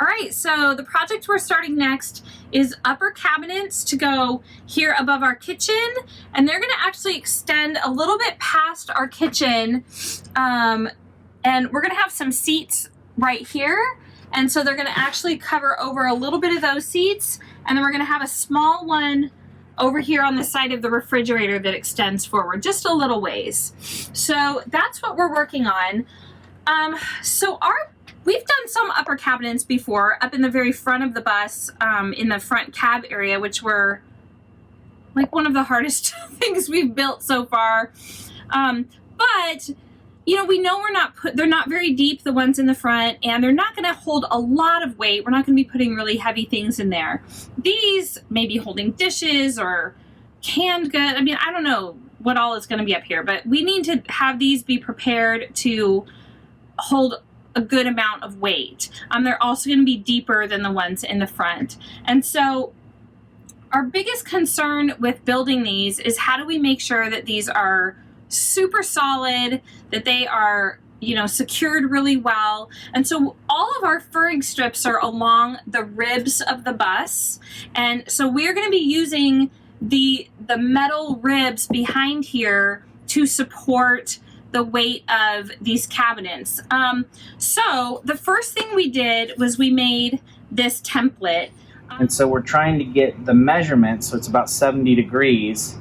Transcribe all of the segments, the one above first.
All right, so the project we're starting next is upper cabinets to go here above our kitchen, and they're gonna actually extend a little bit past our kitchen, and we're gonna have some seats right here, and so they're gonna actually cover over a little bit of those seats, and then we're gonna have a small one over here on the side of the refrigerator that extends forward just a little ways. So that's what we're working on. We've done some upper cabinets before up in the very front of the bus, in the front cab area, which were like one of the hardest things we've built so far. But you know, we know they're not very deep, the ones in the front, and they're not gonna hold a lot of weight. We're not gonna be putting really heavy things in there. These may be holding dishes or canned goods. I mean, I don't know what all is gonna be up here, but we need to have these be prepared to hold a good amount of weight. They're also going to be deeper than the ones in the front. And so our biggest concern with building these is how do we make sure that these are super solid, that they are, you know, secured really well. And so all of our furring strips are along the ribs of the bus. And so we're going to be using the metal ribs behind here to support the weight of these cabinets. So the first thing we did was we made this template. And so we're trying to get the measurement, so it's about 70 degrees.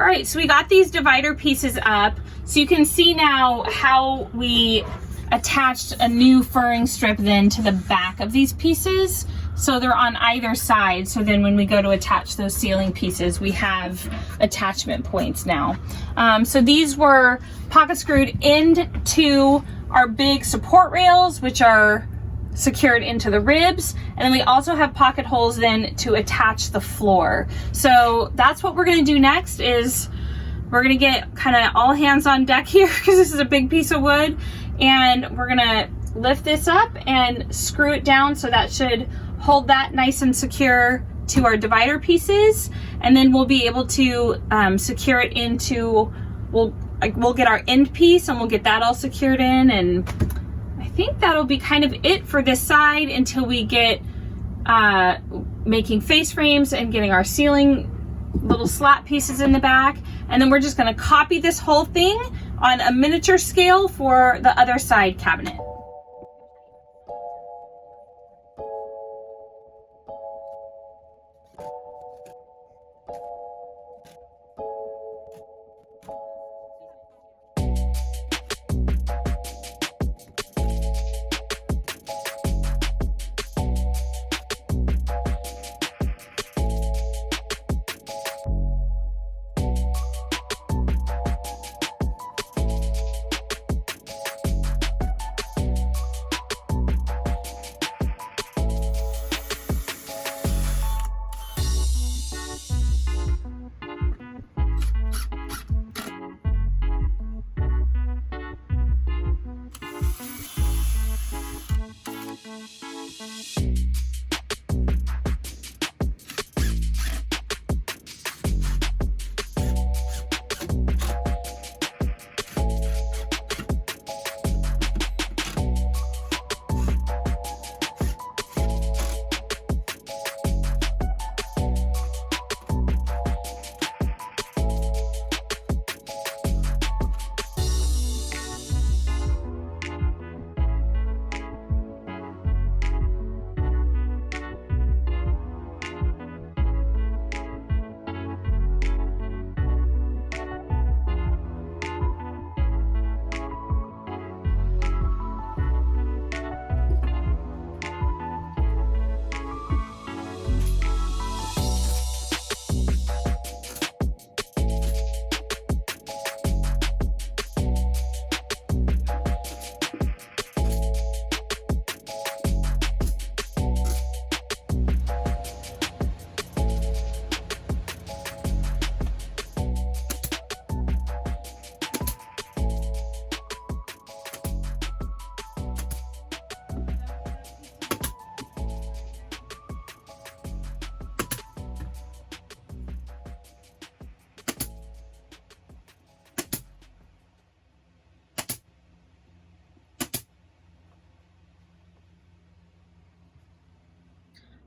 All right, so we got these divider pieces up. So you can see now how we attached a new furring strip then to the back of these pieces. So they're on either side. So then when we go to attach those ceiling pieces, we have attachment points now. So these were pocket screwed into our big support rails, which are secured into the ribs, and then we also have pocket holes then to attach the floor. So that's what we're going to do next. Is we're going to get kind of all hands on deck here, because this is a big piece of wood, and we're going to lift this up and screw it down, so that should hold that nice and secure to our divider pieces, and then we'll be able to secure it into, we'll get our end piece and we'll get that all secured in, and I think that'll be kind of it for this side until we get making face frames and getting our ceiling little slat pieces in the back. And then we're just going to copy this whole thing on a miniature scale for the other side cabinet.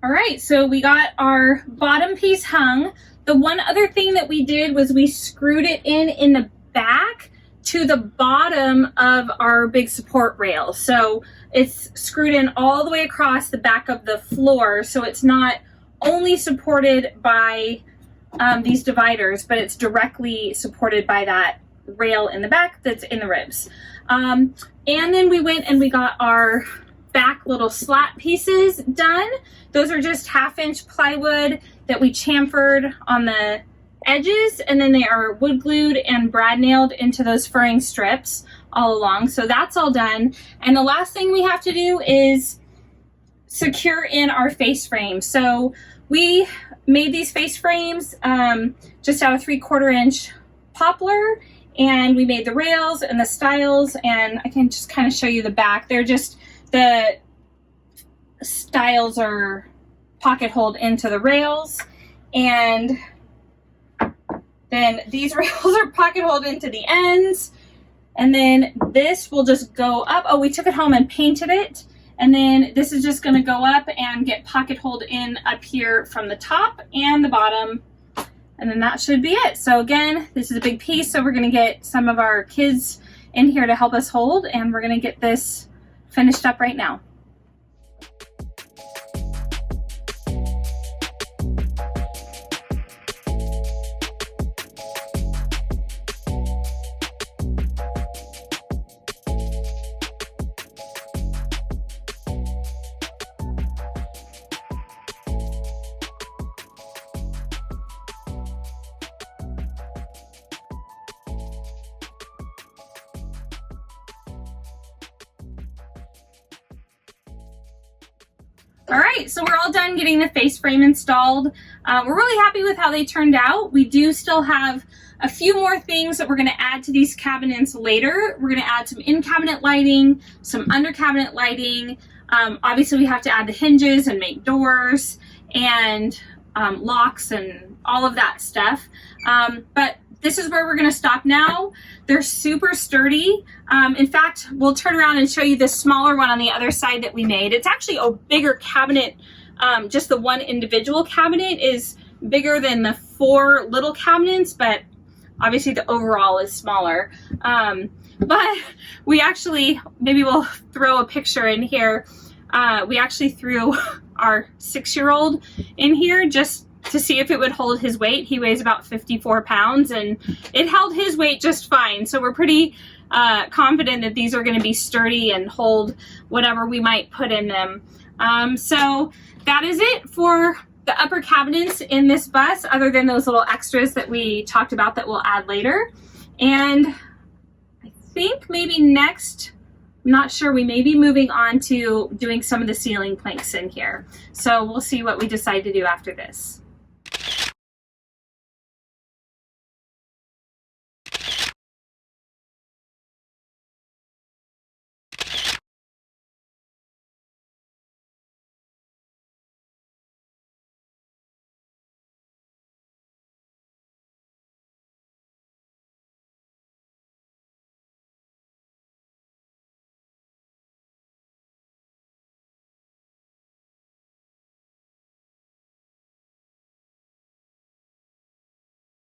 All right, so we got our bottom piece hung. The one other thing that we did was we screwed it in the back to the bottom of our big support rail. So it's screwed in all the way across the back of the floor. So it's not only supported by these dividers, but it's directly supported by that rail in the back that's in the ribs. And then we went and we got our back little slat pieces done. Those are just 1/2-inch plywood that we chamfered on the edges, and then they are wood glued and brad nailed into those furring strips all along. So that's all done. And the last thing we have to do is secure in our face frames. So we made these face frames just out of 3/4 inch poplar, and we made the rails and the stiles, and I can just kind of show you the back. They're just, the stiles are pocket holed into the rails, and then these rails are pocket holed into the ends, and then this will just go up. Oh, we took it home and painted it, and then this is just going to go up and get pocket holed in up here from the top and the bottom, and then that should be it. So again, this is a big piece, so we're going to get some of our kids in here to help us hold, and we're going to get this finished up right now. All right, so we're all done getting the face frame installed. We're really happy with how they turned out. We do still have a few more things that we're going to add to these cabinets later. We're going to add some in-cabinet lighting, some under-cabinet lighting. Obviously, we have to add the hinges and make doors and locks and all of that stuff. But this is where we're going to stop now. They're super sturdy. In fact, we'll turn around and show you this smaller one on the other side that we made. It's actually a bigger cabinet. Just the one individual cabinet is bigger than the 4 little cabinets, but obviously the overall is smaller. But we actually, maybe we'll throw a picture in here. We actually threw our 6-year-old in here just to see if it would hold his weight. He weighs about 54 pounds and it held his weight just fine. So we're pretty confident that these are going to be sturdy and hold whatever we might put in them. So that is it for the upper cabinets in this bus, other than those little extras that we talked about that we'll add later. And I think maybe next, I'm not sure, we may be moving on to doing some of the ceiling planks in here. So we'll see what we decide to do after this.